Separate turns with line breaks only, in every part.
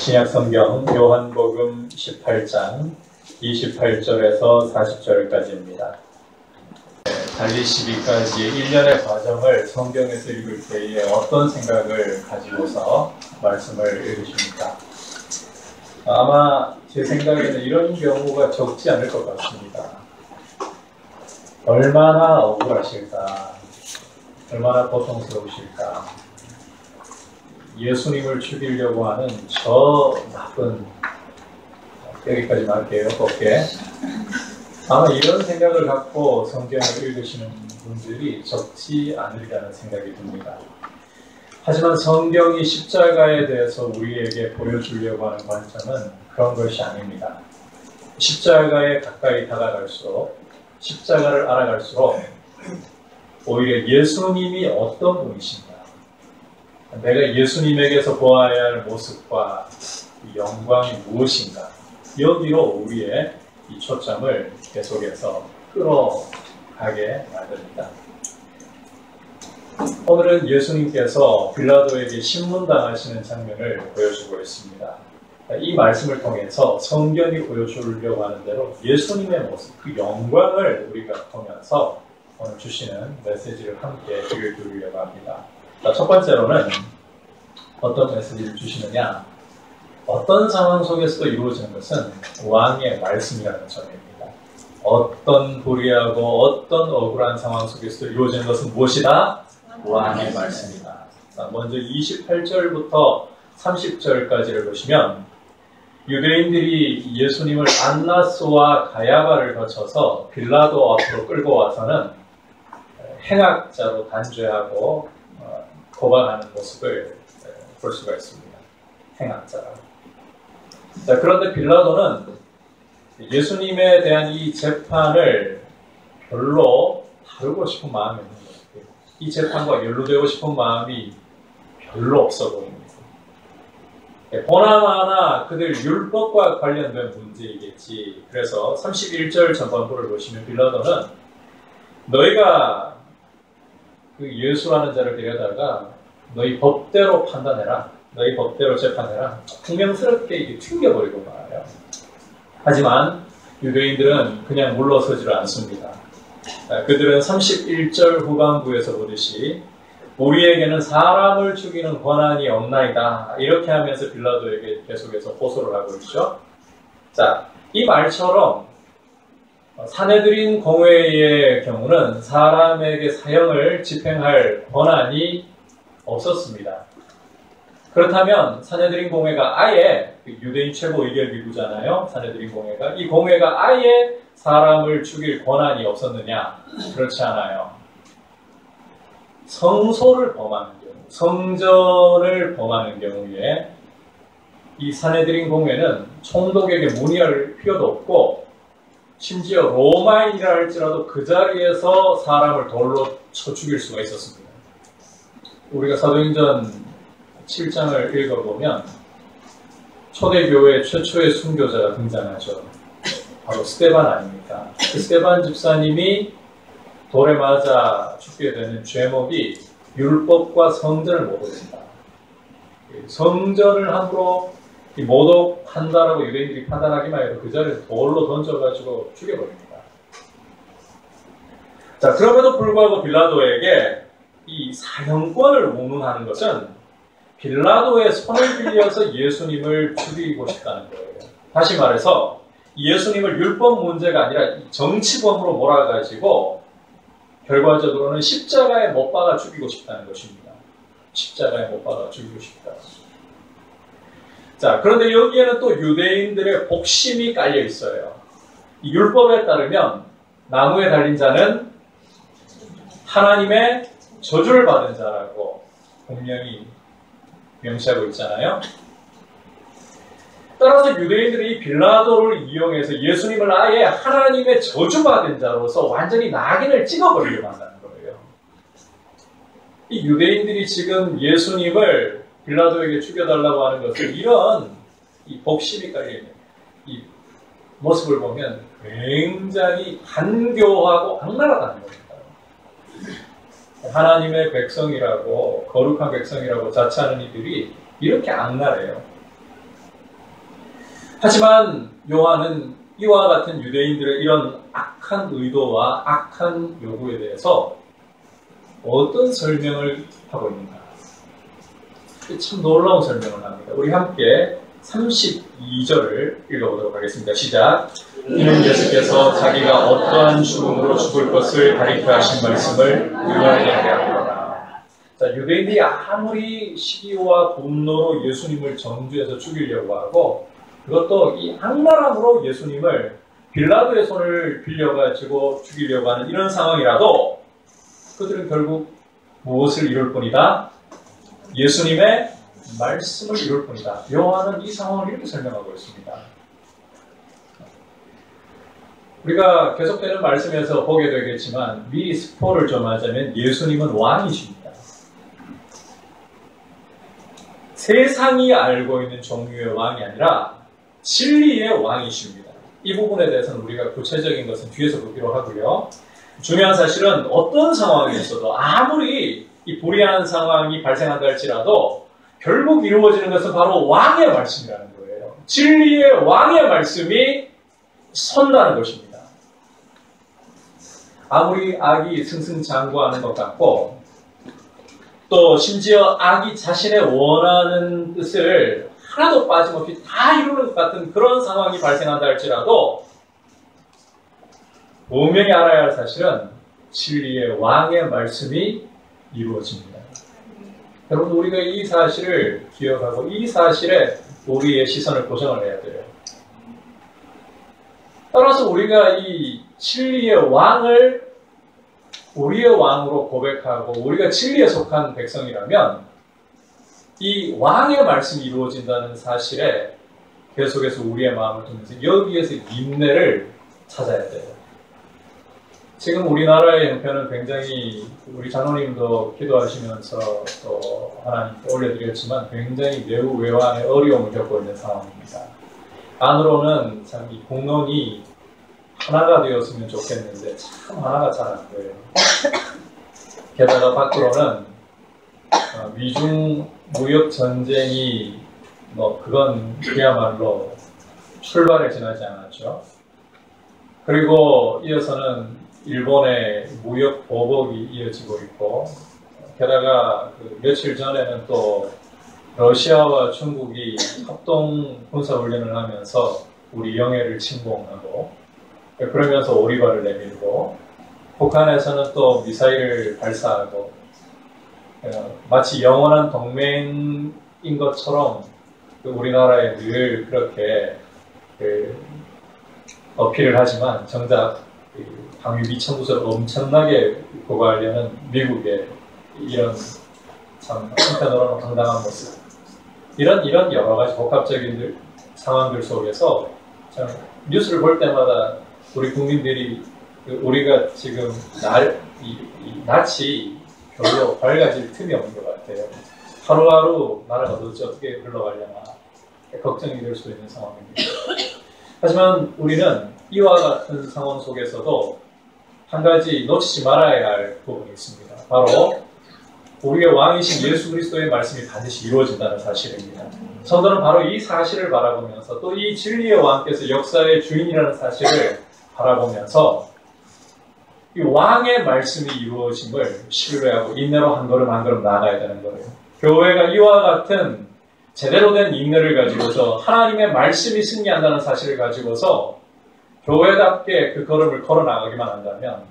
신약성경 요한복음 18장 28절에서 40절까지입니다. 달리시기까지의 1년의 과정을 성경에서 읽을 때에 어떤 생각을 가지고서 말씀을 읽으십니까? 아마 제 생각에는 이런 경우가 적지 않을 것 같습니다. 얼마나 억울하실까? 얼마나 고통스러우실까? 예수님을 죽이려고 하는 저 나쁜, 여기까지만 할게요. 곱게. 아마 이런 생각을 갖고 성경을 읽으시는 분들이 적지 않으리라는 생각이 듭니다. 하지만 성경이 십자가에 대해서 우리에게 보여주려고 하는 관점은 그런 것이 아닙니다. 십자가에 가까이 다가갈수록, 십자가를 알아갈수록 오히려 예수님이 어떤 분이신가, 내가 예수님에게서 보아야 할 모습과 영광이 무엇인가, 여기로 우리의 이 초점을 계속해서 끌어가게 만듭니다. 오늘은 예수님께서 빌라도에게 신문당하시는 장면을 보여주고 있습니다. 이 말씀을 통해서 성경이 보여주려고 하는 대로 예수님의 모습, 그 영광을 우리가 보면서 오늘 주시는 메시지를 함께 읽어드리려고 합니다. 첫 번째로는 어떤 메시지를 주시느냐, 어떤 상황 속에서도 이루어지는 것은 왕의 말씀이라는 점입니다. 어떤 불의하고 어떤 억울한 상황 속에서도 이루어지는 것은 무엇이다? 왕의 말씀이다. 먼저 28절부터 30절까지를 보시면 유대인들이 예수님을 안나스와 가야바를 거쳐서 빌라도 앞으로 끌고 와서는 행악자로 단죄하고 고발하는 모습을 볼 수가 있습니다. 행악자라. 자, 그런데 빌라도는 예수님에 대한 이 재판을 별로 다루고 싶은 마음이 없는 거예요. 이 재판과 연루되고 싶은 마음이 별로 없어 보입니다. 보나마나 그들 율법과 관련된 문제이겠지. 그래서 31절 전반부를 보시면 빌라도는 너희가 그 예수라는 자를 데려다가 너희 법대로 판단해라, 너희 법대로 재판해라, 분명스럽게 이게 튕겨버리고 말아요. 하지만 유대인들은 그냥 물러서지를 않습니다. 그들은 31절 후반부에서 보듯이 우리에게는 사람을 죽이는 권한이 없나이다, 이렇게 하면서 빌라도에게 계속해서 호소를 하고 있죠. 자, 이 말처럼 사내들인 공회의 경우는 사람에게 사형을 집행할 권한이 없었습니다. 그렇다면 사내들인 공회가 아예, 유대인 최고 의결기구잖아요, 사내들인 공회가, 이 공회가 아예 사람을 죽일 권한이 없었느냐? 그렇지 않아요. 성소를 범하는 경우, 성전을 범하는 경우에 이 사내들인 공회는 총독에게 문의할 필요도 없고, 심지어 로마인이라 할지라도 그 자리에서 사람을 돌로 쳐 죽일 수가 있었습니다. 우리가 사도행전 7장을 읽어보면 초대교회 최초의 순교자가 등장하죠. 바로 스데반 아닙니까? 그 스데반 집사님이 돌에 맞아 죽게 되는 죄목이 율법과 성전을 모독한다. 성전을 함부로 모독한다라고 유대인들이 판단하기만 해도 그 자리에서 돌로 던져가지고 죽여버립니다. 자, 그럼에도 불구하고 빌라도에게 이 사형권을 운운하는 것은 빌라도의 손을 빌려서 예수님을 죽이고 싶다는 거예요. 다시 말해서 예수님을 율법 문제가 아니라 정치범으로 몰아가지고 결과적으로는 십자가에 못 박아 죽이고 싶다는 것입니다. 십자가에 못 박아 죽이고 싶다. 자, 그런데 여기에는 또 유대인들의 복심이 깔려 있어요. 이 율법에 따르면 나무에 달린 자는 하나님의 저주를 받은 자라고 분명히 명시하고 있잖아요. 따라서 유대인들이 이 빌라도를 이용해서 예수님을 아예 하나님의 저주받은 자로서 완전히 낙인을 찍어버리려고 한다는 거예요. 이 유대인들이 지금 예수님을 빌라도에게 죽여달라고 하는 것을 이런 이 복심이 깔려있는 이 모습을 보면 굉장히 간교하고 악랄하다는 겁니다. 하나님의 백성이라고, 거룩한 백성이라고 자처하는 이들이 이렇게 악랄해요. 하지만 요한은 이와 같은 유대인들의 이런 악한 의도와 악한 요구에 대해서 어떤 설명을 하고 있는가? 참 놀라운 설명을 합니다. 우리 함께 32절을 읽어보도록 하겠습니다. 시작. 이는 예수께서 자기가 어떠한 죽음으로 죽을 것을 가리켜 하신 말씀을 유언하게 하리라. 자, 유대인들이 아무리 시기와 분노로 예수님을 정죄해서 죽이려고 하고, 그것도 이 악랄함으로 예수님을 빌라도의 손을 빌려가지고 죽이려고 하는 이런 상황이라도 그들은 결국 무엇을 이룰 뿐이다? 예수님의 말씀을 이룰 뿐이다. 요한은 이 상황을 이렇게 설명하고 있습니다. 우리가 계속되는 말씀에서 보게 되겠지만 미리 스포를 좀 하자면 예수님은 왕이십니다. 세상이 알고 있는 종류의 왕이 아니라 진리의 왕이십니다. 이 부분에 대해서는 우리가 구체적인 것은 뒤에서 보기로 하고요. 중요한 사실은 어떤 상황에 있어도 아무리 이 불의한 상황이 발생한다 할지라도 결국 이루어지는 것은 바로 왕의 말씀이라는 거예요. 진리의 왕의 말씀이 선다는 것입니다. 아무리 악이 승승장구하는 것 같고 또 심지어 악이 자신의 원하는 뜻을 하나도 빠짐없이 다 이루는 것 같은 그런 상황이 발생한다 할지라도 분명히 알아야 할 사실은 진리의 왕의 말씀이 이루어집니다. 여러분, 우리가 이 사실을 기억하고 이 사실에 우리의 시선을 고정을 해야 돼요. 따라서 우리가 이 진리의 왕을 우리의 왕으로 고백하고 우리가 진리에 속한 백성이라면 이 왕의 말씀이 이루어진다는 사실에 계속해서 우리의 마음을 통해서 여기에서 인내를 찾아야 돼요. 지금 우리나라의 형편은 굉장히 우리 장로님도 기도하시면서 또 하나님께 올려드렸지만 굉장히 매우 외환의 어려움을 겪고 있는 상황입니다. 안으로는 참 이 공론이 하나가 되었으면 좋겠는데 참 하나가 잘 안 돼요. 게다가 밖으로는 미중 무역 전쟁이 그건 그야말로 출발에 지나지 않았죠. 그리고 이어서는 일본의 무역 보복이 이어지고 있고, 게다가 며칠 전에는 또 러시아와 중국이 합동 군사훈련을 하면서 우리 영해를 침공하고, 그러면서 오리발을 내밀고, 북한에서는 또 미사일을 발사하고, 마치 영원한 동맹인 것처럼 우리나라에 늘 그렇게 어필을 하지만 정작 방위비 청구서를 엄청나게 고갈하려는 미국의 이런 참 한편으로는 황당한 모습, 이런 여러 가지 복합적인 상황들 속에서 참 뉴스를 볼 때마다 우리 국민들이 우리가 지금 낯이 별로 밝아질 틈이 없는 것 같아요. 하루하루 나라가 도대체 어떻게 흘러가려나 걱정이 될 수 있는 상황입니다. 하지만 우리는 이와 같은 상황 속에서도 한 가지 놓치지 말아야 할 부분이 있습니다. 바로 우리의 왕이신 예수 그리스도의 말씀이 반드시 이루어진다는 사실입니다. 성도는 바로 이 사실을 바라보면서 또 이 진리의 왕께서 역사의 주인이라는 사실을 바라보면서 이 왕의 말씀이 이루어짐을 신뢰하고 인내로 한 걸음 한 걸음 나아가야 되는 거예요. 교회가 이와 같은 제대로 된 인내를 가지고서 하나님의 말씀이 승리한다는 사실을 가지고서 교회답게 그 걸음을 걸어 나가기만 한다면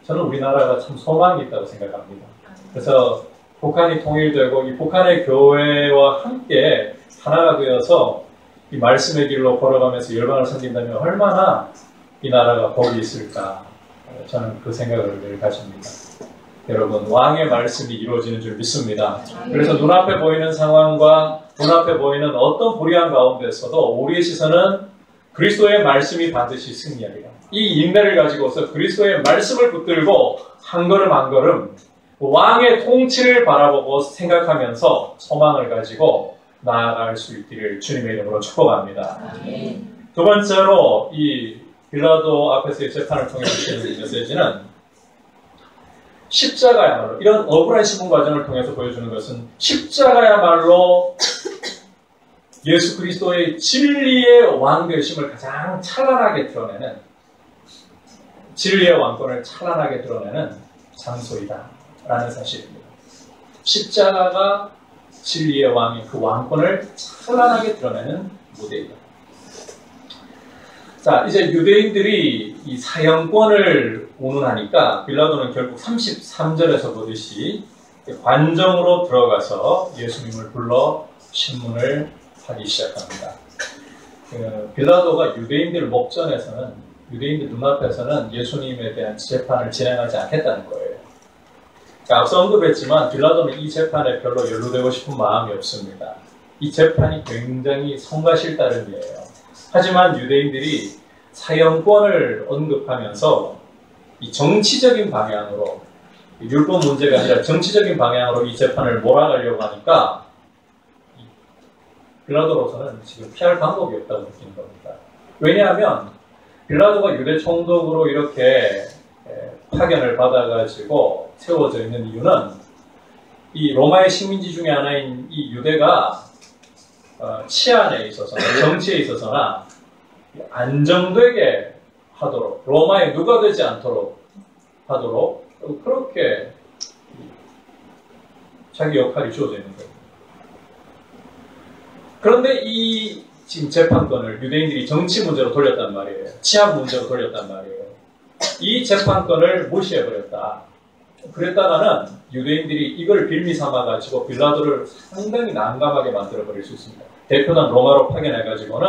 저는 우리나라가 참 소망이 있다고 생각합니다. 그래서 북한이 통일되고 이 북한의 교회와 함께 하나가 되어서 이 말씀의 길로 걸어가면서 열방을 섬긴다면 얼마나 이 나라가 복이 있을까, 저는 그 생각을 늘 가집니다. 여러분, 왕의 말씀이 이루어지는 줄 믿습니다. 그래서 눈앞에 보이는 상황과 눈앞에 보이는 어떤 불의한 가운데서도 우리의 시선은 그리스도의 말씀이 반드시 승리하리라. 이 인내를 가지고서 그리스도의 말씀을 붙들고 한 걸음 한 걸음 왕의 통치를 바라보고 생각하면서 소망을 가지고 나아갈 수 있기를 주님의 이름으로 축복합니다. 두 번째로 이 빌라도 앞에서의 재판을 통해 주시는 메시지는 십자가야말로, 이런 억울한 신분 과정을 통해서 보여주는 것은 십자가야말로 예수 그리스도의 진리의 왕되심을 가장 찬란하게 드러내는, 진리의 왕권을 찬란하게 드러내는 장소이다 라는 사실입니다. 십자가가 진리의 왕의 그 왕권을 찬란하게 드러내는 무대이다. 자, 이제 유대인들이 이 사형권을 운운하니까 빌라도는 결국 33절에서 보듯이 관정으로 들어가서 예수님을 불러 신문을 하기 시작합니다. 빌라도가 유대인들 목전에서는, 유대인들 눈앞에서는 예수님에 대한 재판을 진행하지 않겠다는 거예요. 앞서 언급했지만 빌라도는 이 재판에 별로 연루되고 싶은 마음이 없습니다. 이 재판이 굉장히 성가실 따름이에요. 하지만 유대인들이 사형권을 언급하면서 이 정치적인 방향으로, 율법 문제가 아니라 정치적인 방향으로 이 재판을 몰아가려고 하니까 빌라도로서는 지금 피할 방법이 없다고 느끼는 겁니다. 왜냐하면 빌라도가 유대 총독으로 이렇게 파견을 받아가지고 세워져 있는 이유는 이 로마의 식민지 중에 하나인 이 유대가 치안에 있어서나 정치에 있어서나 안정되게 하도록, 로마에 누가 되지 않도록 하도록 그렇게 자기 역할이 주어져 있는 거예요. 그런데 이 지금 재판권을 유대인들이 정치 문제로 돌렸단 말이에요. 치안 문제로 돌렸단 말이에요. 이 재판권을 무시해버렸다. 그랬다가는 유대인들이 이걸 빌미 삼아가지고 빌라도를 상당히 난감하게 만들어버릴 수 있습니다. 대표단 로마로 파견해가지고는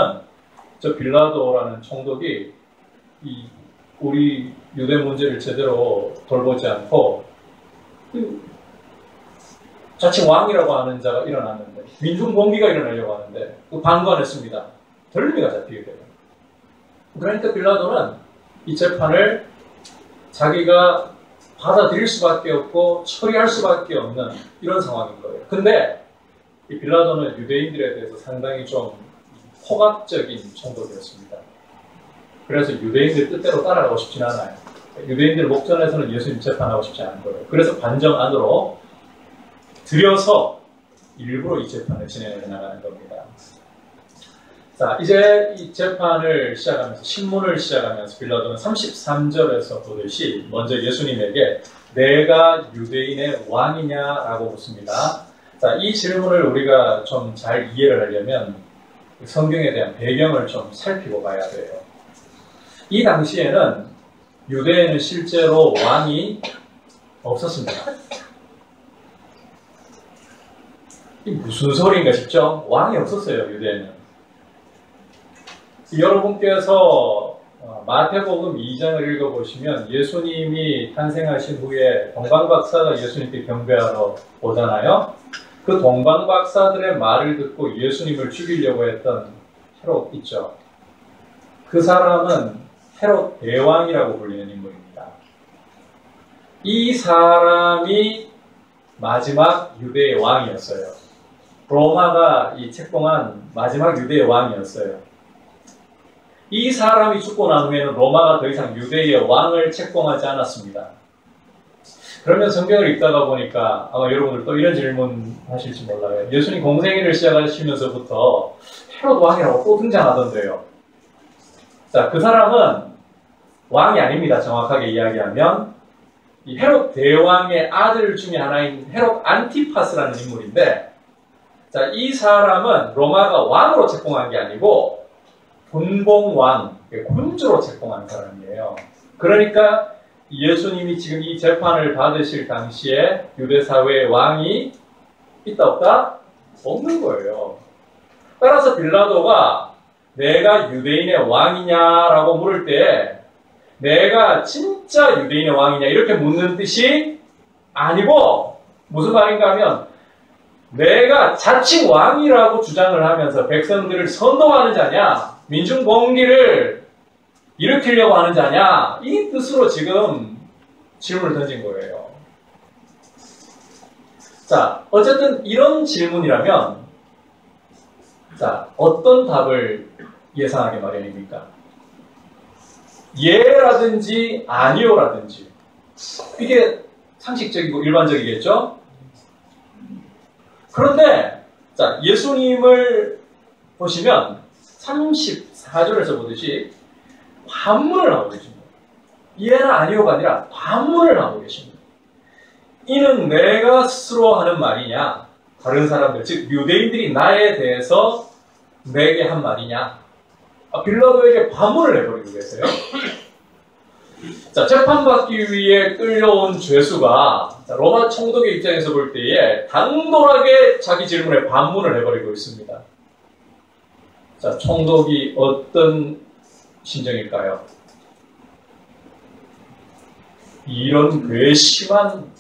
저 빌라도라는 총독이 우리 유대 문제를 제대로 돌보지 않고 자칭 왕이라고 하는 자가 일어났는데, 민중공기가 일어나려고 하는데 방관했습니다. 덜미가 잡히게 돼요. 그러니까 빌라도는 이 재판을 자기가 받아들일 수밖에 없고 처리할 수밖에 없는 이런 상황인 거예요. 근데 이 빌라도는 유대인들에 대해서 상당히 좀 포갑적인 총독이었습니다. 그래서 유대인들 뜻대로 따라가고 싶진 않아요. 유대인들 목전에서는 예수님 재판하고 싶지 않은 거예요. 그래서 관정 안으로 들여서 일부러 이 재판을 진행해 나가는 겁니다. 자, 이제 이 재판을 시작하면서, 신문을 시작하면서 빌라도는 33절에서 보듯이 먼저 예수님에게 내가 유대인의 왕이냐라고 묻습니다. 자, 이 질문을 우리가 좀 잘 이해를 하려면 성경에 대한 배경을 좀 살피고 봐야 돼요. 이 당시에는 유대에는 실제로 왕이 없었습니다. 이 무슨 소리인가 싶죠? 왕이 없었어요, 유대에는. 여러분께서 마태복음 2장을 읽어보시면 예수님이 탄생하신 후에 동방박사가 예수님께 경배하러 오잖아요. 그 동방박사들의 말을 듣고 예수님을 죽이려고 했던 헤롯 있죠. 그 사람은 헤롯 대왕이라고 불리는 인물입니다. 이 사람이 마지막 유대의 왕이었어요. 로마가 이 책봉한 마지막 유대의 왕이었어요. 이 사람이 죽고 난 후에는 로마가 더 이상 유대의 왕을 책봉하지 않았습니다. 그러면 성경을 읽다가 보니까 아마 여러분들 또 이런 질문 하실지 몰라요. 예수님 공생애를 시작하시면서부터 헤롯 왕이라고 또 등장하던데요. 자, 그 사람은 왕이 아닙니다. 정확하게 이야기하면 이 헤롯 대왕의 아들 중에 하나인 헤롯 안티파스라는 인물인데, 자, 이 사람은 로마가 왕으로 책봉한 게 아니고 군봉왕, 군주로 책봉한 사람이에요. 그러니까 예수님이 지금 이 재판을 받으실 당시에 유대 사회의 왕이 있다 없다? 없는 거예요. 따라서 빌라도가 내가 유대인의 왕이냐라고 물을 때 내가 진짜 유대인의 왕이냐 이렇게 묻는 뜻이 아니고 무슨 말인가 하면 내가 자칭 왕이라고 주장을 하면서 백성들을 선동하는 자냐, 민중공기를 일으키려고 하는 자냐, 이 뜻으로 지금 질문을 던진 거예요. 자, 어쨌든 이런 질문이라면 자, 어떤 답을 예상하기 마련입니까? 예라든지 아니요라든지, 이게 상식적이고 일반적이겠죠? 그런데 자, 예수님을 보시면 34절에서 보듯이 반문을 하고 계십니다. 이해나 아니오가 아니라 반문을 하고 계십니다. 이는 내가 스스로 하는 말이냐? 다른 사람들, 즉 유대인들이 나에 대해서 내게 한 말이냐? 빌라도에게 반문을 해버리고 계세요. 자, 재판받기 위해 끌려온 죄수가 로마 총독의 입장에서 볼 때에 당돌하게 자기 질문에 반문을 해버리고 있습니다. 자, 총독이 어떤 심정일까요? 이런 괘씸한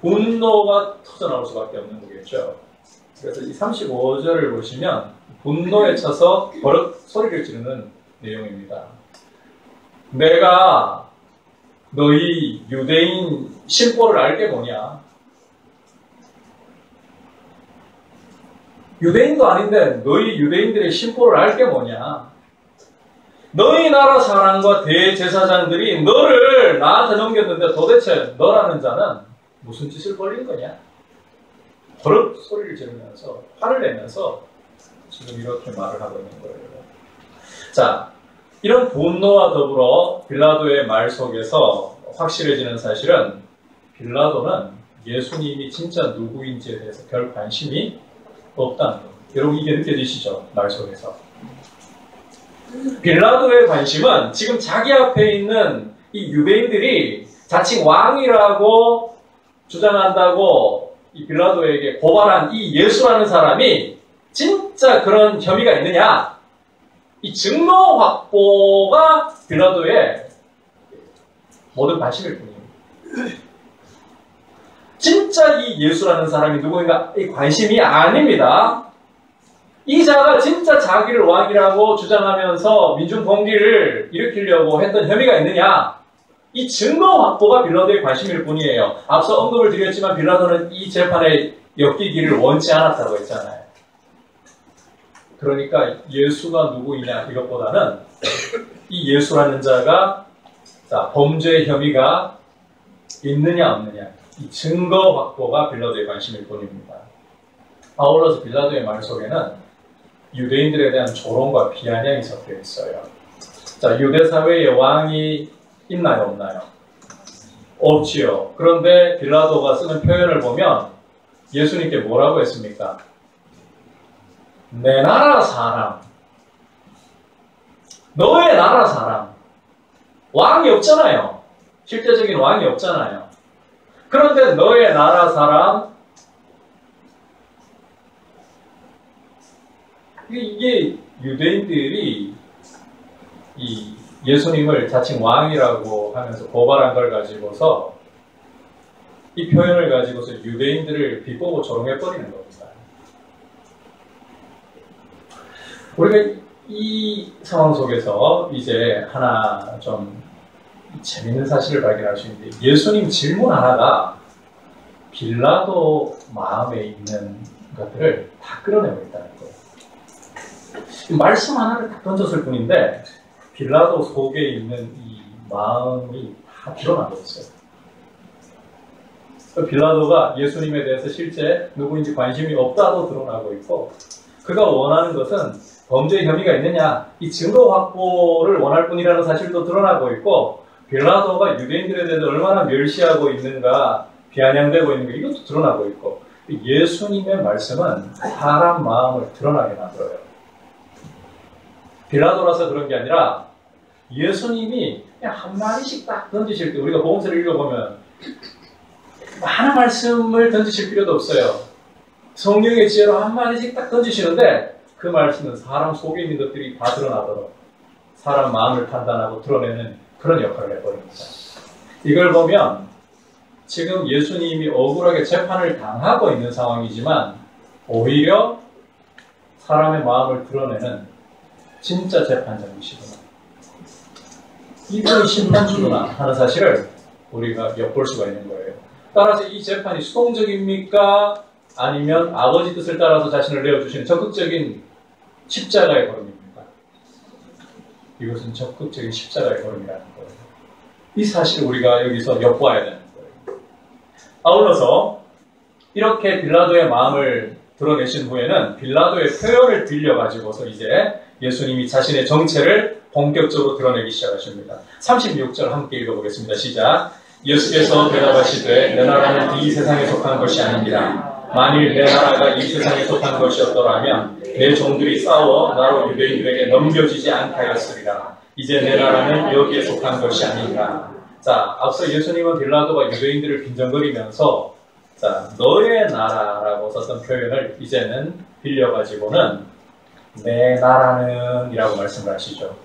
분노가 터져나올 수밖에 없는 거겠죠. 그래서 이 35절을 보시면 분노에 차서 버럭 소리를 지르는 내용입니다. 내가 너희 유대인 신보를 알게 뭐냐? 유대인도 아닌데 너희 유대인들의 신보를 알게 뭐냐? 너희 나라 사람과 대제사장들이 너를 나한테 넘겼는데 도대체 너라는 자는 무슨 짓을 벌린 거냐? 버럭 소리를 지르면서 화를 내면서 지금 이렇게 말을 하고 있는 거예요. 자, 이런 분노와 더불어 빌라도의 말 속에서 확실해지는 사실은 빌라도는 예수님이 진짜 누구인지에 대해서 별 관심이 없다는 겁니다. 여러분 이게 느껴지시죠? 말 속에서. 빌라도의 관심은 지금 자기 앞에 있는 이 유대인들이 자칭 왕이라고 주장한다고 이 빌라도에게 고발한 이 예수라는 사람이 진짜 그런 혐의가 있느냐? 이 증거 확보가 빌라도의 모든 관심일 뿐입니다. 진짜 이 예수라는 사람이 누구인가? 이 관심이 아닙니다. 이 자가 진짜 자기를 왕이라고 주장하면서 민중 봉기를 일으키려고 했던 혐의가 있느냐? 이 증거 확보가 빌라도의 관심일 뿐이에요. 앞서 언급을 드렸지만 빌라도는 이 재판에 엮이기를 원치 않았다고 했잖아요. 그러니까 예수가 누구이냐 이것보다는 이 예수라는 자가 범죄 혐의가 있느냐 없느냐 이 증거 확보가 빌라도의 관심일 뿐입니다. 아울러서 빌라도의 말 속에는 유대인들에 대한 조롱과 비아냥이 섞여 있어요. 자, 유대 사회에 왕이 있나요 없나요? 없지요. 그런데 빌라도가 쓰는 표현을 보면 예수님께 뭐라고 했습니까? 내 나라 사람, 너의 나라 사람, 왕이 없잖아요. 실제적인 왕이 없잖아요. 그런데 너의 나라 사람, 이게 유대인들이 이 예수님을 자칭 왕이라고 하면서 고발한 걸 가지고서 이 표현을 가지고서 유대인들을 비꼬고 조롱해버리는 겁니다. 우리가 이 상황 속에서 이제 하나 좀 재밌는 사실을 발견할 수 있는데 예수님 질문 하나가 빌라도 마음에 있는 것들을 다 끌어내고 있다는 거예요. 말씀 하나를 딱 던졌을 뿐인데 빌라도 속에 있는 이 마음이 다 드러나고 있어요. 빌라도가 예수님에 대해서 실제 누구인지 관심이 없다도 드러나고 있고 그가 원하는 것은 범죄 혐의가 있느냐 이 증거 확보를 원할 뿐이라는 사실도 드러나고 있고 빌라도가 유대인들에 대해서 얼마나 멸시하고 있는가 비아냥되고 있는 게 이것도 드러나고 있고 예수님의 말씀은 사람 마음을 드러나게 만들어요. 빌라도라서 그런 게 아니라 예수님이 그냥 한마디씩 딱 던지실 때 우리가 복음서를 읽어보면 많은 말씀을 던지실 필요도 없어요. 성령의 지혜로 한마디씩 딱 던지시는데 그 말씀은 사람 속에 있는 것들이 다 드러나도록 사람 마음을 판단하고 드러내는 그런 역할을 해버립니다. 이걸 보면 지금 예수님이 억울하게 재판을 당하고 있는 상황이지만 오히려 사람의 마음을 드러내는 진짜 재판장이시구나. 이분이 심판주구나 하는 사실을 우리가 엿볼 수가 있는 거예요. 따라서 이 재판이 수동적입니까? 아니면 아버지 뜻을 따라서 자신을 내어주시는 적극적인 십자가의 걸음입니까? 이것은 적극적인 십자가의 걸음이라는 거예요. 이 사실을 우리가 여기서 엿보아야 되는 거예요. 아울러서 이렇게 빌라도의 마음을 드러내신 후에는 빌라도의 표현을 빌려가지고서 이제 예수님이 자신의 정체를 본격적으로 드러내기 시작하십니다. 36절 함께 읽어보겠습니다. 시작. 예수께서 대답하시되 내 나라는 이 세상에 속한 것이 아닙니다. 만일 내 나라가 이 세상에 속한 것이었더라면 내 종들이 싸워 나로 유대인들에게 넘겨지지 않게 하였으리라. 이제 내 나라는 여기에 속한 것이 아니라. 자, 앞서 예수님은 빌라도가 유대인들을 빈정거리면서 자, 너의 나라라고 썼던 표현을 이제는 빌려가지고는 내 나라는 이라고 말씀을 하시죠.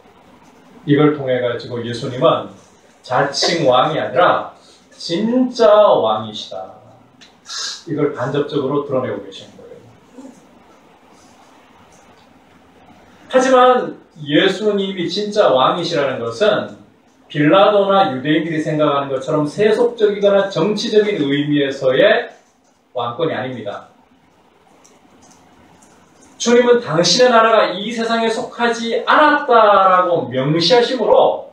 이걸 통해 가지고 예수님은 자칭 왕이 아니라 진짜 왕이시다. 이걸 간접적으로 드러내고 계시는 거예요. 하지만 예수님이 진짜 왕이시라는 것은 빌라도나 유대인들이 생각하는 것처럼 세속적이거나 정치적인 의미에서의 왕권이 아닙니다. 주님은 당신의 나라가 이 세상에 속하지 않았다라고 명시하심으로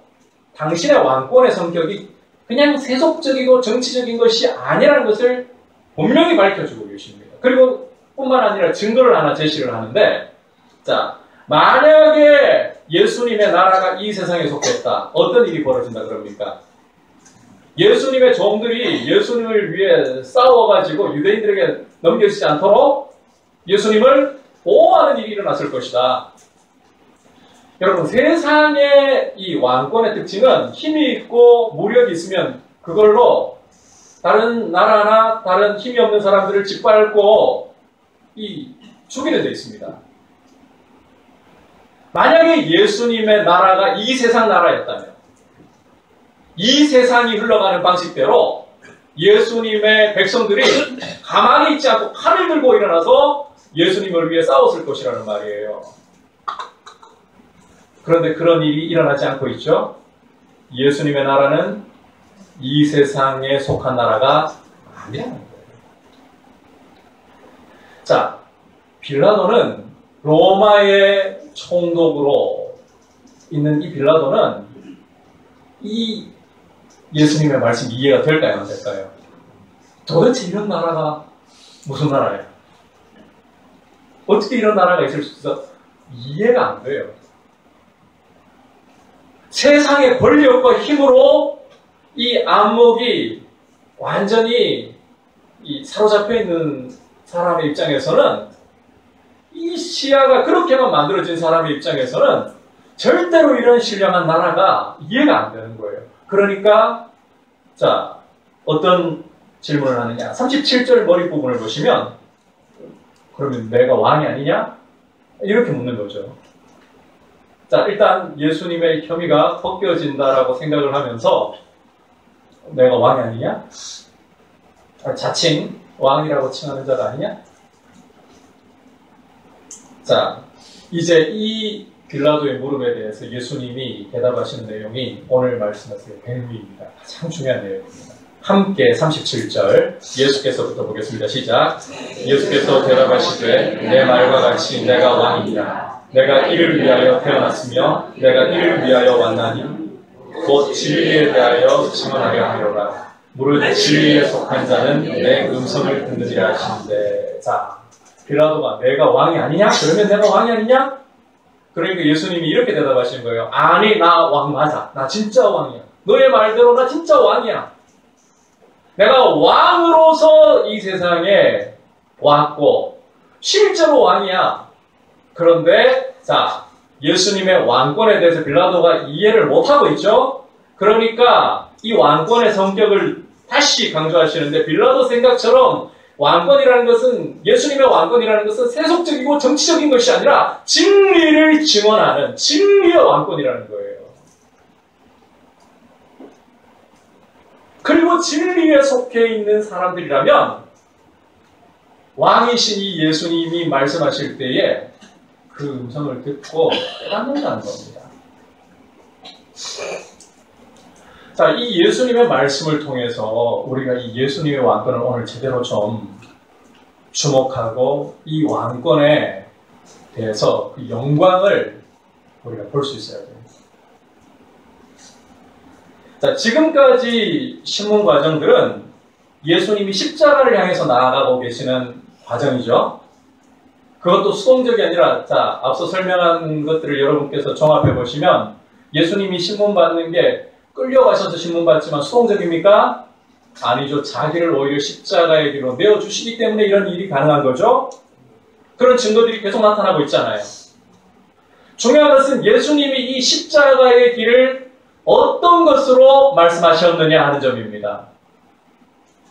당신의 왕권의 성격이 그냥 세속적이고 정치적인 것이 아니라는 것을 분명히 밝혀주고 계십니다. 그리고 뿐만 아니라 증거를 하나 제시를 하는데, 자, 만약에 예수님의 나라가 이 세상에 속했다. 어떤 일이 벌어진다 그럽니까? 예수님의 종들이 예수님을 위해 싸워가지고 유대인들에게 넘겨지지 않도록 예수님을 보호하는 일이 일어났을 것이다. 여러분, 세상의 이 왕권의 특징은 힘이 있고 무력이 있으면 그걸로 다른 나라나 다른 힘이 없는 사람들을 짓밟고 죽이는 데 있습니다. 만약에 예수님의 나라가 이 세상 나라였다면 이 세상이 흘러가는 방식대로 예수님의 백성들이 가만히 있지 않고 칼을 들고 일어나서 예수님을 위해 싸웠을 것이라는 말이에요. 그런데 그런 일이 일어나지 않고 있죠. 예수님의 나라는 이 세상에 속한 나라가 아니라는 거예요. 자, 빌라도는 로마의 총독으로 있는 이 빌라도는 이 예수님의 말씀이 이해가 될까요? 안 될까요? 도대체 이런 나라가 무슨 나라예요? 어떻게 이런 나라가 있을 수 있어? 이해가 안 돼요. 세상의 권력과 힘으로 이 안목이 완전히 사로잡혀 있는 사람의 입장에서는, 이 시야가 그렇게만 만들어진 사람의 입장에서는 절대로 이런 신령한 나라가 이해가 안 되는 거예요. 그러니까 자, 어떤 질문을 하느냐. 37절 머리 부분을 보시면 그러면 내가 왕이 아니냐? 이렇게 묻는 거죠. 자, 일단 예수님의 혐의가 벗겨진다라고 생각을 하면서 내가 왕이 아니냐? 자칭 왕이라고 칭하는 자가 아니냐? 자, 이제 이 빌라도의 물음에 대해서 예수님이 대답하시는 내용이 오늘 말씀하신 백미입니다. 가장 중요한 내용입니다. 함께 37절 예수께서부터 보겠습니다. 시작. 예수께서 대답하시되 내 말과 같이 내가 왕이니라. 내가 이를 위하여 태어났으며 내가 이를 위하여 왔나니 곧 진리에 대하여 증언하려 하리라. 무릇 진리에 속한 자는 내 음성을 듣느니라 하시는데, 자, 빌라도가 내가 왕이 아니냐? 그러면 내가 왕이 아니냐? 그러니까 예수님이 이렇게 대답하시는 거예요. 아니, 나 왕 맞아. 나 진짜 왕이야. 너의 말대로 나 진짜 왕이야. 내가 왕으로서 이 세상에 왔고 실제로 왕이야. 그런데 자, 예수님의 왕권에 대해서 빌라도가 이해를 못하고 있죠. 그러니까 이 왕권의 성격을 다시 강조하시는데, 빌라도 생각처럼 왕권이라는 것은, 예수님의 왕권이라는 것은 세속적이고 정치적인 것이 아니라 진리를 증언하는 진리의 왕권이라는 거예요. 그리고 진리에 속해 있는 사람들이라면 왕이신 이 예수님이 말씀하실 때에 그 음성을 듣고 깨닫는다는 겁니다. 자, 이 예수님의 말씀을 통해서 우리가 이 예수님의 왕권을 오늘 제대로 좀 주목하고 이 왕권에 대해서 그 영광을 우리가 볼 수 있어야 됩니다. 자, 지금까지 신문 과정들은 예수님이 십자가를 향해서 나아가고 계시는 과정이죠. 그것도 수동적이 아니라, 자, 앞서 설명한 것들을 여러분께서 종합해 보시면 예수님이 신문 받는 게 끌려가셔서 신문 받지만 수동적입니까? 아니죠. 자기를 오히려 십자가의 길로 내어주시기 때문에 이런 일이 가능한 거죠. 그런 증거들이 계속 나타나고 있잖아요. 중요한 것은 예수님이 이 십자가의 길을 어떤 것으로 말씀하셨느냐 하는 점입니다.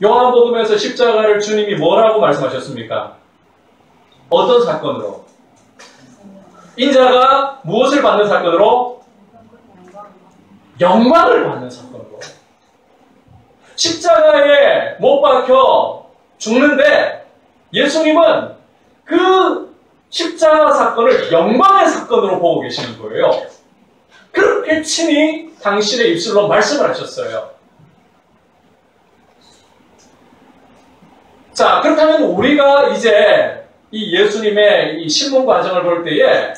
요한복음에서 십자가를 주님이 뭐라고 말씀하셨습니까? 어떤 사건으로? 인자가 무엇을 받는 사건으로? 영광을 받는 사건으로. 십자가에 못 박혀 죽는데 예수님은 그 십자가 사건을 영광의 사건으로 보고 계시는 거예요. 그렇게 친히 당신의 입술로 말씀을 하셨어요. 자, 그렇다면 우리가 이제 이 예수님의 이 신문 과정을 볼 때에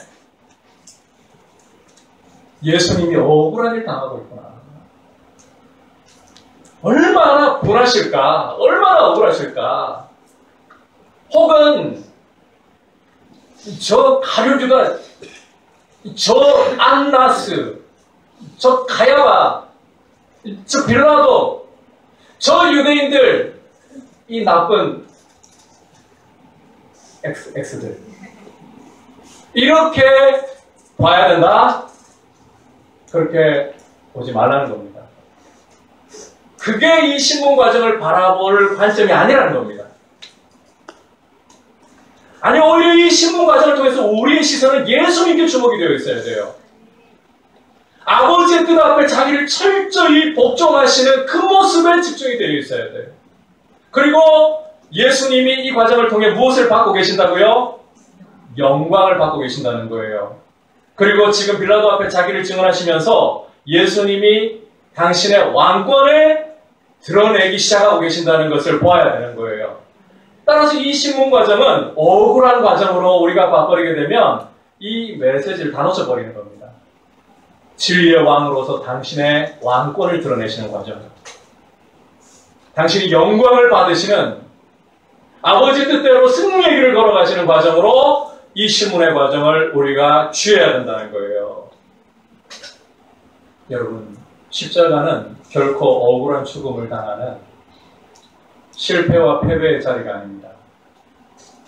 예수님이 억울한 일 당하고 있구나. 얼마나 분하실까? 얼마나 억울하실까? 혹은 저 가룟유다, 저 안나스, 저 가야바, 저 빌라도, 저 유대인들, 이 나쁜 X들 이렇게 봐야 된다? 그렇게 보지 말라는 겁니다. 그게 이 신문 과정을 바라볼 관점이 아니라는 겁니다. 아니, 오히려 이 신문 과정을 통해서 우리의 시선은 예수님께 주목이 되어 있어야 돼요. 아버지의 뜻 앞에 자기를 철저히 복종하시는 그 모습에 집중이 되어 있어야 돼요. 그리고 예수님이 이 과정을 통해 무엇을 받고 계신다고요? 영광을 받고 계신다는 거예요. 그리고 지금 빌라도 앞에 자기를 증언하시면서 예수님이 당신의 왕권을 드러내기 시작하고 계신다는 것을 보아야 되는 거예요. 따라서 이 신문 과정은 억울한 과정으로 우리가 봐버리게 되면 이 메시지를 다 놓쳐버리는 겁니다. 진리의 왕으로서 당신의 왕권을 드러내시는 과정. 당신이 영광을 받으시는 아버지 뜻대로 승리의 길을 걸어가시는 과정으로 이 신문의 과정을 우리가 취해야 된다는 거예요. 여러분, 십자가는 결코 억울한 죽음을 당하는 실패와 패배의 자리가 아닙니다.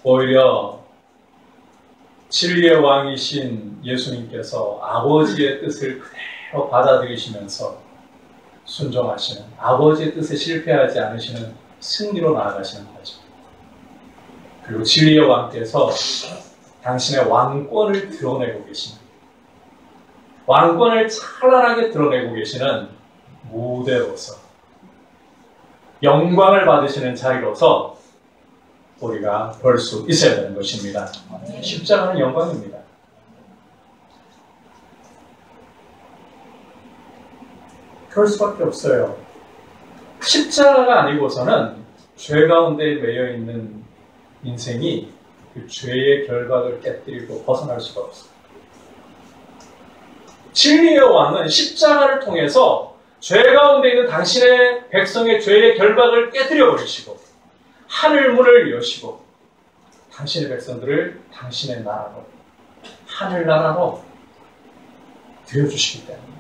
오히려 진리의 왕이신 예수님께서 아버지의 뜻을 그대로 받아들이시면서 순종하시는, 아버지의 뜻에 실패하지 않으시는 승리로 나아가시는 거죠. 그리고 진리의 왕께서 당신의 왕권을 드러내고 계시는, 왕권을 찬란하게 드러내고 계시는 무대로서, 영광을 받으시는 자리로서 우리가 볼 수 있어야 되는 것입니다. 십자가는 영광입니다. 그럴 수밖에 없어요. 십자가가 아니고서는 죄 가운데 매여 있는 인생이 그 죄의 결박을 깨뜨리고 벗어날 수가 없어요. 진리의 왕은 십자가를 통해서 죄 가운데 있는 당신의 백성의 죄의 결박을 깨뜨려 버리시고 하늘 문을 여시고 당신의 백성들을 당신의 나라로, 하늘나라로 되어주시기 때문에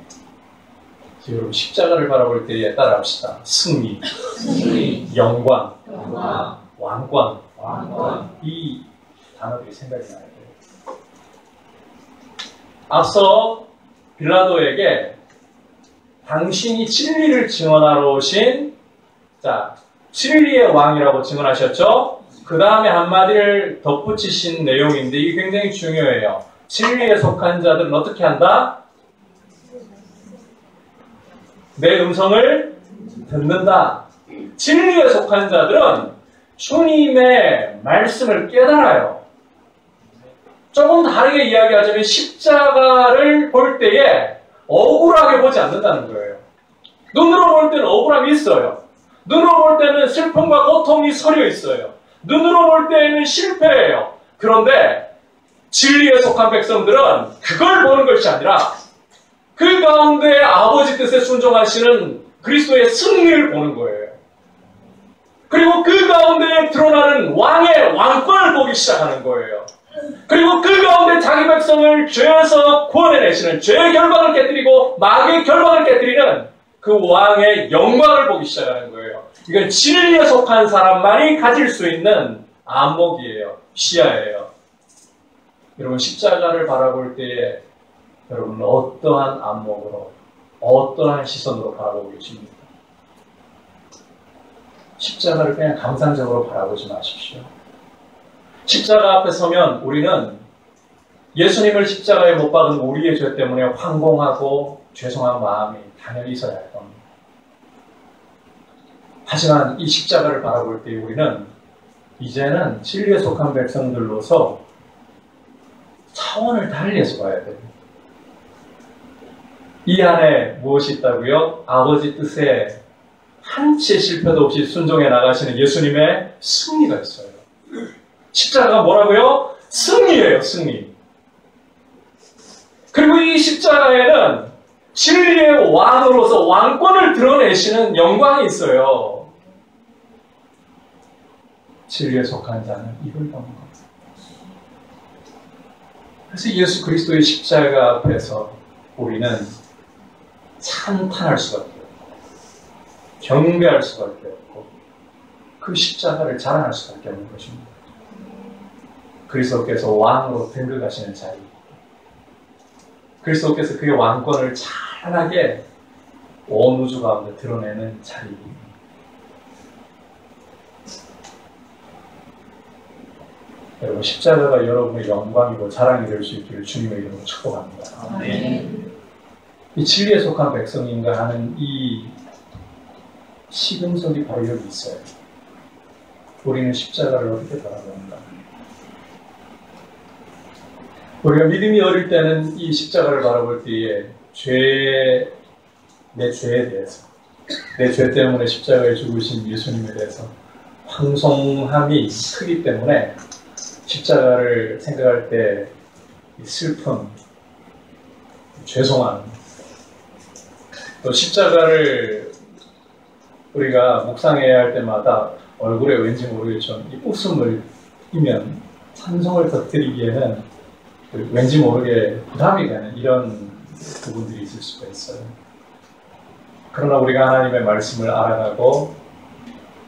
여러분, 십자가를 바라볼 때에 따라합시다. 승리, 영광, 왕권, 이 단어들이 생각이 나야 돼요. 앞서 빌라도에게 당신이 진리를 증언하러 오신, 자, 진리의 왕이라고 증언하셨죠? 그 다음에 한마디를 덧붙이신 내용인데 이게 굉장히 중요해요. 진리에 속한 자들은 어떻게 한다? 내 음성을 듣는다. 진리에 속한 자들은 주님의 말씀을 깨달아요. 조금 다르게 이야기하자면 십자가를 볼 때에 억울하게 보지 않는다는 거예요. 눈으로 볼 때는 억울함이 있어요. 눈으로 볼 때는 슬픔과 고통이 서려 있어요. 눈으로 볼 때는 실패예요. 그런데 진리에 속한 백성들은 그걸 보는 것이 아니라 그 가운데 아버지 뜻에 순종하시는 그리스도의 승리를 보는 거예요. 그리고 그 가운데 드러나는 왕의 왕권을 보기 시작하는 거예요. 그리고 그 가운데 자기 백성을 죄에서 구원해내시는, 죄의 결박을 깨뜨리고 마귀의 결박을 깨뜨리는 그 왕의 영광을 보기 시작하는 거예요. 이건 진리에 속한 사람만이 가질 수 있는 안목이에요. 시야예요. 여러분, 십자가를 바라볼 때에 여러분은 어떠한 안목으로, 어떠한 시선으로 바라보고 계십니까? 십자가를 그냥 감상적으로 바라보지 마십시오. 십자가 앞에 서면 우리는 예수님을 십자가에 못 박은 우리의 죄 때문에 황공하고 죄송한 마음이 당연히 있어야 할 겁니다. 하지만 이 십자가를 바라볼 때 우리는 이제는 진리에 속한 백성들로서 차원을 달리해서 봐야 됩니다. 이 안에 무엇이 있다고요? 아버지 뜻에 한치의 실패도 없이 순종해 나가시는 예수님의 승리가 있어요. 십자가가 뭐라고요? 승리예요, 승리. 그리고 이 십자가에는 진리의 왕으로서 왕권을 드러내시는 영광이 있어요. 진리에 속한 자는 이걸 보는 겁니다. 그래서 예수 그리스도의 십자가 앞에서 우리는 찬탄할 수밖에 없고 경배할 수밖에 없고 그 십자가를 자랑할 수밖에 없는 것입니다. 그리스도께서 왕으로 등극하시는 자리, 그리스도께서 그의 왕권을 찬하게 온 우주 가운데 드러내는 자리입니다. 여러분, 십자가가 여러분의 영광이고 자랑이 될 수 있기를 주님의 이름으로 축복합니다. 아멘. 이 진리에 속한 백성인가 하는 이 시금석이 바로 여기 있어요. 우리는 십자가를 어떻게 바라보는가? 우리가 믿음이 어릴 때는 이 십자가를 바라볼 때에 내 죄에 대해서, 내 죄 때문에 십자가에 죽으신 예수님에 대해서 황송함이 크기 때문에 십자가를 생각할 때 슬픔, 죄송함, 또 십자가를 우리가 묵상해야 할 때마다 얼굴에 왠지 모르겠지만 이 웃음을 띠면 찬송을 터뜨리기에는 왠지 모르게 부담이 되는 이런 부분들이 있을 수가 있어요. 그러나 우리가 하나님의 말씀을 알아가고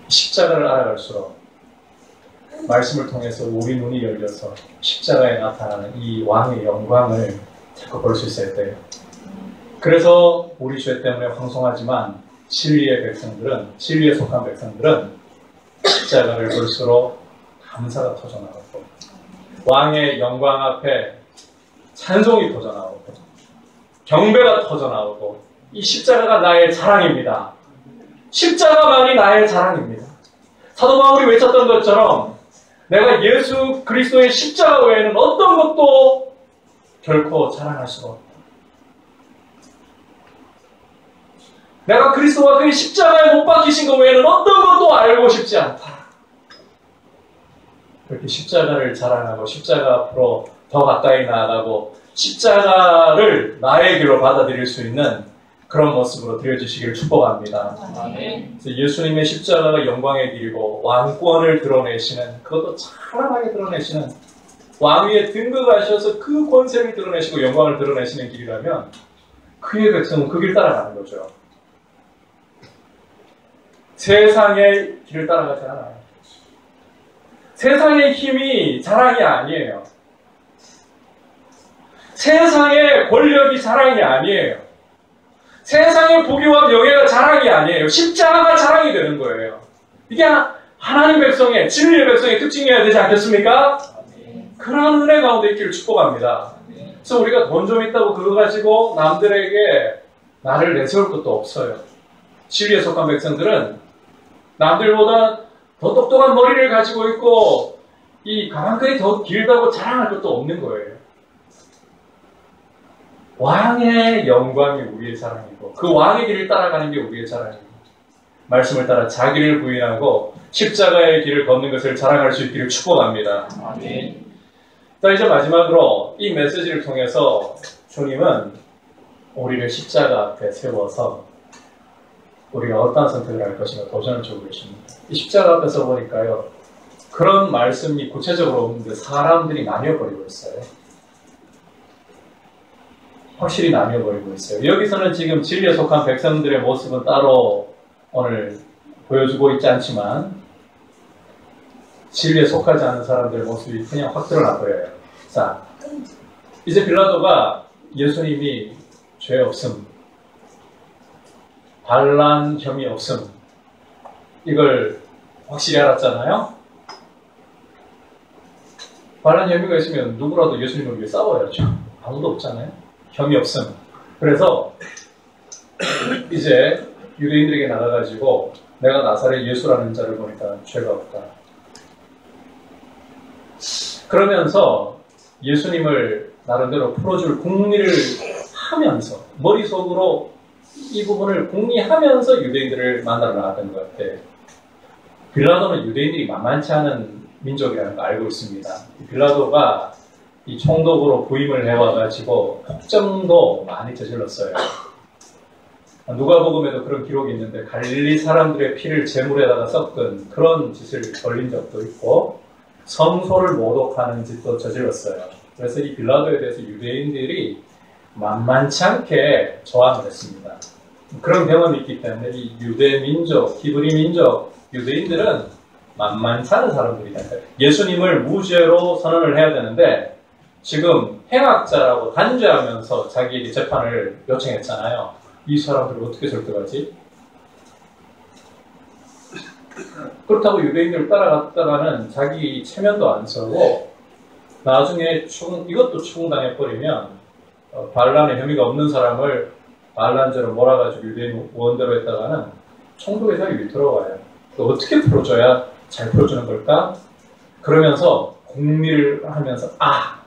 십자가를 알아갈수록 말씀을 통해서 우리 눈이 열려서 십자가에 나타나는 이 왕의 영광을 자꾸 볼 수 있어야 돼요. 그래서 우리 죄 때문에 황송하지만 진리의 백성들은, 진리에 속한 백성들은 십자가를 볼수록 감사가 터져나오고 왕의 영광 앞에 찬송이 터져나오고 경배가 터져나오고 이 십자가가 나의 자랑입니다. 십자가만이 나의 자랑입니다. 사도 바울이 외쳤던 것처럼 내가 예수 그리스도의 십자가 외에는 어떤 것도 결코 자랑할 수가 없다. 내가 그리스도와 그의 십자가에 못 박히신 것 외에는 어떤 것도 알고 싶지 않다. 그렇게 십자가를 자랑하고 십자가 앞으로 더 가까이 나아가고 십자가를 나의 길로 받아들일 수 있는 그런 모습으로 되어주시기를 축복합니다. 그래서 예수님의 십자가가 영광의 길이고 왕권을 드러내시는, 그것도 찬란하게 드러내시는, 왕 위에 등극하셔서 그 권세를 드러내시고 영광을 드러내시는 길이라면 그의 백성은 그 길 따라가는 거죠. 세상의 길을 따라가지 않아요. 세상의 힘이 자랑이 아니에요. 세상의 권력이 자랑이 아니에요. 세상의 부귀와 명예가 자랑이 아니에요. 십자가가 자랑이 되는 거예요. 이게 하나님 백성의, 진리의 백성의 특징이어야 되지 않겠습니까? 그런 은혜 가운데 있기를 축복합니다. 그래서 우리가 돈 좀 있다고 그거 가지고 남들에게 나를 내세울 것도 없어요. 진리에 속한 백성들은 남들보다 더 똑똑한 머리를 가지고 있고 이 가방끈이 더 길다고 자랑할 것도 없는 거예요. 왕의 영광이 우리의 자랑이고 그 왕의 길을 따라가는 게 우리의 자랑이고 말씀을 따라 자기를 부인하고 십자가의 길을 걷는 것을 자랑할 수 있기를 축복합니다. 아멘. 자, 이제 마지막으로 이 메시지를 통해서 주님은 우리를 십자가 앞에 세워서 우리가 어떤 선택을 할 것인가 도전을 주고 계십니다. 이 십자가 앞에서 보니까요, 그런 말씀이 구체적으로 없는데 사람들이 나뉘어버리고 있어요. 확실히 나뉘어버리고 있어요. 여기서는 지금 진리에 속한 백성들의 모습은 따로 오늘 보여주고 있지 않지만 진리에 속하지 않은 사람들의 모습이 그냥 확 드러나 보여요. 자, 이제 빌라도가 예수님이 죄 없음, 반란 혐의 없음, 이걸 확실히 알았잖아요. 반란 혐의가 있으면 누구라도 예수님을 위해 싸워야죠. 아무도 없잖아요. 혐의 없음. 그래서 이제 유대인들에게 나가가지고 내가 나사렛 예수라는 자를 보니까 죄가 없다. 그러면서 예수님을 나름대로 풀어줄 궁리를 하면서 머릿속으로 이 부분을 궁리하면서 유대인들을 만나러 나갔던 것 같아요. 빌라도는 유대인들이 만만치 않은 민족이라는 거 알고 있습니다. 빌라도가 이 총독으로 부임을 해와가지고 폭정도 많이 저질렀어요. 누가복음에도 그런 기록이 있는데 갈릴리 사람들의 피를 제물에다가 섞은 그런 짓을 벌린 적도 있고 성소를 모독하는 짓도 저질렀어요. 그래서 이 빌라도에 대해서 유대인들이 만만치 않게 저항을 했습니다. 그런 경험이 있기 때문에 이 유대 민족, 히브리 민족, 유대인들은 만만치 않은 사람들이다. 예수님을 무죄로 선언을 해야 되는데 지금 행악자라고 단죄하면서 자기에게 재판을 요청했잖아요. 이 사람들을 어떻게 설득하지? 그렇다고 유대인들을 따라갔다가는 자기 체면도 안 서고 나중에 이것도 추궁당해버리면 반란의 혐의가 없는 사람을 반란죄로 몰아가지고 유대인 원대로 했다가는 총독의 자리에 들어와요. 어떻게 풀어줘야 잘 풀어주는 걸까? 그러면서 공리를 하면서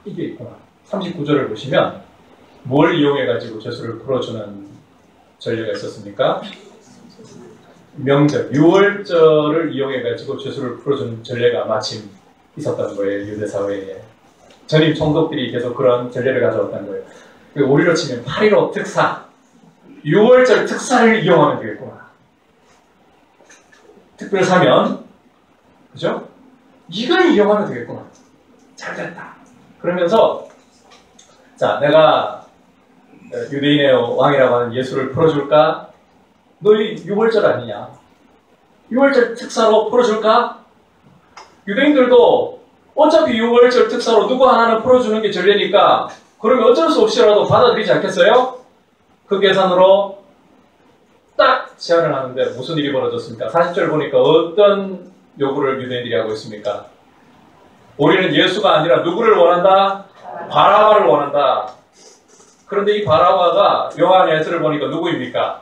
이게 있구나. 39절을 보시면 뭘 이용해가지고 죄수를 풀어주는 전례가 있었습니까? 명절, 6월절을 이용해가지고 죄수를 풀어주는 전례가 마침 있었던 거예요. 유대사회에. 전임 총독들이 계속 그런 전례를 가져왔다는 거예요. 우리로 치면 8.15 특사, 6월절 특사를 이용하면 되겠구나. 특별사면, 그죠? 이걸 이용하면 되겠구나. 잘됐다. 그러면서 자, 내가 유대인의 왕이라고 하는 예수를 풀어줄까? 너희 6월절 아니냐? 6월절 특사로 풀어줄까? 유대인들도 어차피 6월절 특사로 누구 하나는 풀어주는 게 전례니까 그러면 어쩔 수 없이라도 받아들이지 않겠어요? 그 계산으로 딱 제안을 하는데 무슨 일이 벌어졌습니까? 40절 보니까 어떤 요구를 유대인들이 하고 있습니까? 우리는 예수가 아니라 누구를 원한다? 바라바를 원한다. 그런데 이 바라바가 요한 1서를 보니까 누구입니까?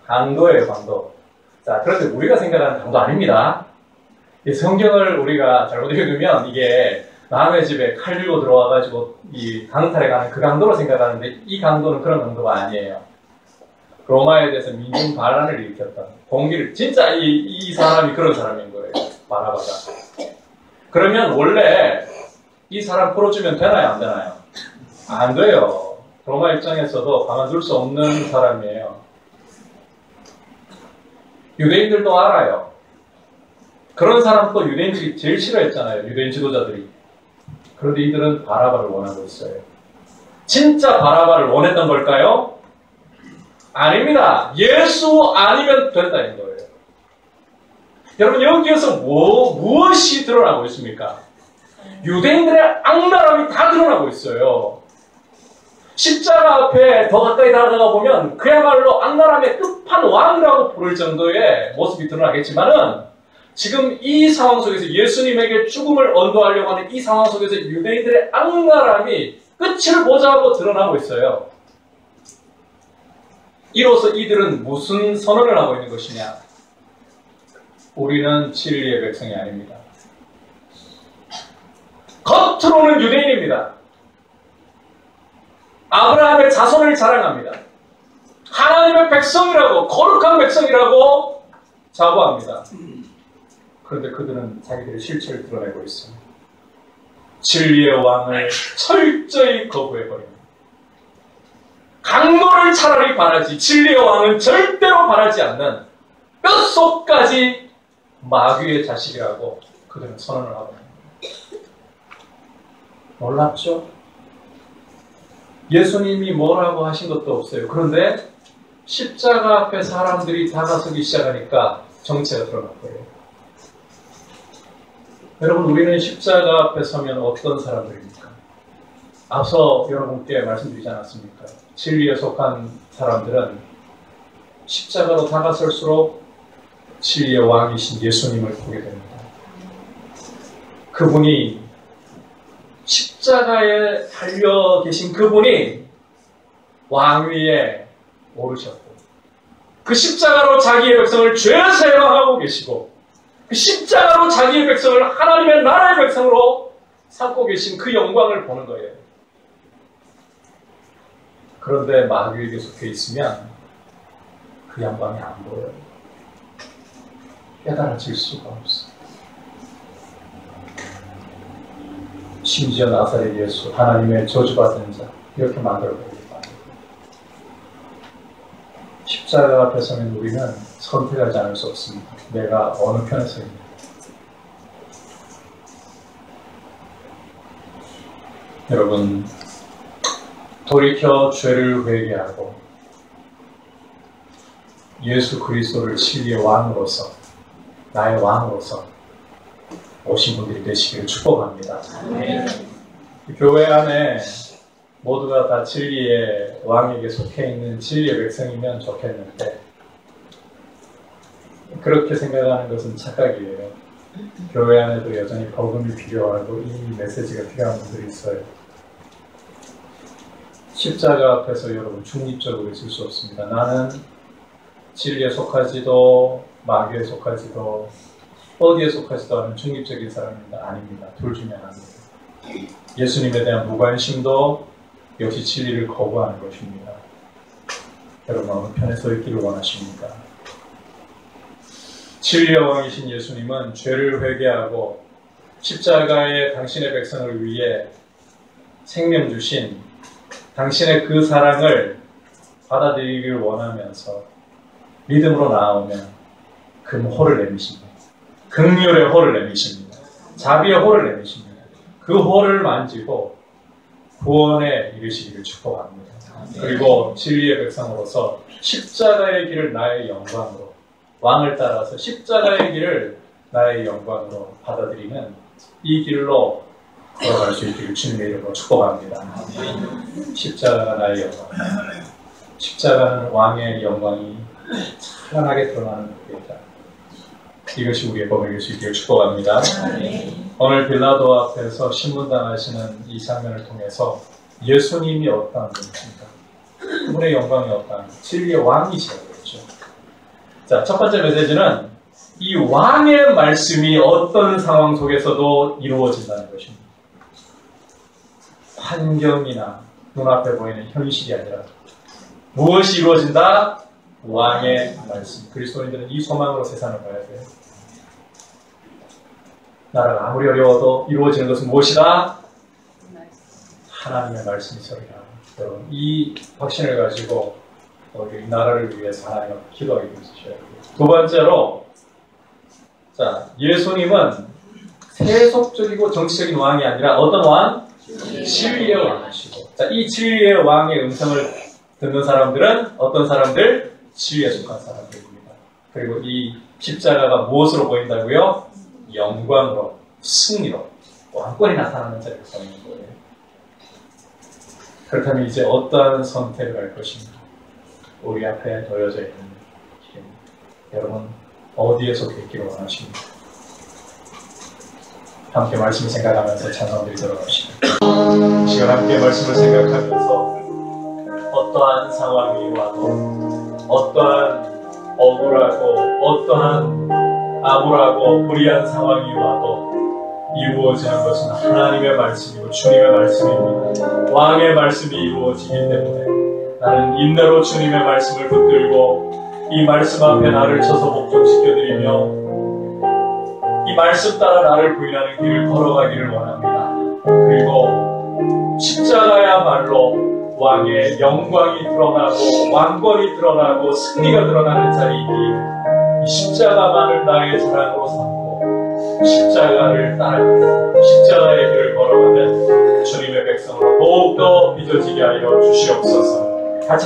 강도예요, 강도. 자, 그런데 우리가 생각하는 강도 아닙니다. 이 성경을 우리가 잘못 읽으면 이게 남의 집에 칼 들고 들어와가지고 이 강탈에 가는 그 강도로 생각하는데 이 강도는 그런 강도가 아니에요. 로마에 대해서 민중 반란을 일으켰던 공기를 진짜 이 사람이 그런 사람인 거예요. 바라바가. 그러면 원래 이 사람 풀어주면 되나요, 안 되나요? 안 돼요. 로마 입장에서도 가만둘 수 없는 사람이에요. 유대인들도 알아요. 그런 사람도 유대인들이 제일 싫어했잖아요. 유대인 지도자들이. 그런데 이들은 바라바를 원하고 있어요. 진짜 바라바를 원했던 걸까요? 아닙니다. 예수 아니면 된다는 거예요. 여러분 여기에서 무엇이 드러나고 있습니까? 유대인들의 악랄함이 다 드러나고 있어요. 십자가 앞에 더 가까이 다가가 보면 그야말로 악랄함의 끝판왕이라고 부를 정도의 모습이 드러나겠지만은 지금 이 상황 속에서 예수님에게 죽음을 언도하려고 하는 이 상황 속에서 유대인들의 악랄함이 끝을 보자고 드러나고 있어요. 이로써 이들은 무슨 선언을 하고 있는 것이냐? 우리는 진리의 백성이 아닙니다. 겉으로는 유대인입니다. 아브라함의 자손을 자랑합니다. 하나님의 백성이라고, 거룩한 백성이라고 자부합니다. 그런데 그들은 자기들의 실체를 드러내고 있습니다. 진리의 왕을 철저히 거부해버립니다. 강도를 차라리 바라지 진리의 왕은 절대로 바라지 않는 뼛속까지 마귀의 자식이라고 그들은 선언을 하고 놀랍죠? 예수님이 뭐라고 하신 것도 없어요. 그런데 십자가 앞에 사람들이 다가서기 시작하니까 정체가 드러났고요. 여러분, 우리는 십자가 앞에 서면 어떤 사람들입니까? 앞서 여러분께 말씀드리지 않았습니까? 진리에 속한 사람들은 십자가로 다가설수록 진리의 왕이신 예수님을 보게 됩니다. 그분이 십자가에 달려 계신 그분이 왕위에 오르셨고 그 십자가로 자기의 백성을 죄에서 해방하고 계시고 그 십자가로 자기의 백성을 하나님의 나라의 백성으로 삼고 계신 그 영광을 보는 거예요. 그런데 마귀에게 속해 있으면 그 영광이 안 보여요. 깨달아질 수가 없어요. 심지어 나사렛 예수, 하나님의 저주받은 자, 이렇게 만들어버립니다. 십자가 앞에 서면 우리는 선택하지 않을 수 없습니다. 내가 어느 편에 서 있는가. 여러분, 돌이켜 죄를 회개하고 예수 그리스도를 진리의 왕으로서, 나의 왕으로서 오신 분들이 되시기를 축복합니다. 교회 안에 모두가 다 진리의 왕에게 속해 있는 진리의 백성이면 좋겠는데 그렇게 생각하는 것은 착각이에요. 교회 안에도 여전히 복음이 필요하고 이 메시지가 필요한 분들이 있어요. 십자가 앞에서 여러분 중립적으로 있을 수 없습니다. 나는 진리에 속하지도 마귀에 속하지도 어디에 속하지도 않은 중립적인 사람입니다. 아닙니다. 둘 중에 하나입니다. 예수님에 대한 무관심도 역시 진리를 거부하는 것입니다. 여러분 어느 편에 서 있기를 원하십니까? 진리의 왕이신 예수님은 죄를 회개하고 십자가에 당신의 백성을 위해 생명 주신 당신의 그 사랑을 받아들이기를 원하면서 믿음으로 나아오면 금호를 내미십니다. 긍휼의 호를 내미십니다. 자비의 호를 내미십니다. 그 호를 만지고 구원에 이르시기를 축복합니다. 그리고 진리의 백성으로서 십자가의 길을 나의 영광으로, 왕을 따라서 십자가의 길을 나의 영광으로 받아들이는 이 길로 걸어갈 수 있기를 주님의 이름으로 축복합니다. 십자가가 나의 영광, 십자가는 왕의 영광이 찬란하게 드러나는 것입니다. 이것이 우리의 법일 수 있기를 축복합니다. 오늘 빌라도 앞에서 신문당하시는 이 장면을 통해서 예수님이 어떠한 분이십니까? 그분의 영광이 어떠한 진리의 왕이시라고 했죠. 자, 첫 번째 메시지는 이 왕의 말씀이 어떤 상황 속에서도 이루어진다는 것입니다. 환경이나 눈앞에 보이는 현실이 아니라 무엇이 이루어진다? 왕의 말씀. 그리스도인들은 이 소망으로 세상을 봐야 돼요. 나라가 아무리 어려워도 이루어지는 것은 무엇이다? 하나님의 말씀이소리라. 여러분, 이 확신을 가지고 우리 나라를 위해서 하나님 앞에 기도하게 되셔야 돼요. 두 번째로, 자, 예수님은 세속적이고 정치적인 왕이 아니라 어떤 왕? 진리의 왕이시고. 자, 이 진리의 왕의 음성을 듣는 사람들은 어떤 사람들? 진리에 속한 사람들입니다. 그리고 이 십자가가 무엇으로 보인다고요? 영광으로, 승리로, 왕권이 나타나는 자리로 보이는 거예요. 그렇다면 이제 어떠한 선택을 할 것인가? 우리 앞에 놓여져 있는 길입니다. 여러분, 어디에 속해 있기를 원하십니까? 함께 말씀을 생각하면서 찬송 드리도록 합시다. 이 시간 함께 말씀을 생각하면서 어떠한 상황이 와도 어떠한 억울하고 어떠한 암울하고 불의한 상황이 와도 이루어지는 것은 하나님의 말씀이고 주님의 말씀입니다. 왕의 말씀이 이루어지기 때문에 나는 인내로 주님의 말씀을 붙들고 이 말씀 앞에 나를 쳐서 복종시켜드리며 이 말씀 따라 나를 부인하는 길을 걸어가기를 원합니다. 그리고 십자가야말로 왕의 영광이 드러나고 왕권이 드러나고 승리가 드러나는 자리이니 이 십자가만을 나의 자랑으로 삼고 십자가를 따라가는 십자가의 길을 걸어가는 주님의 백성으로 더욱더 빚어지게 하여 주시옵소서. 같이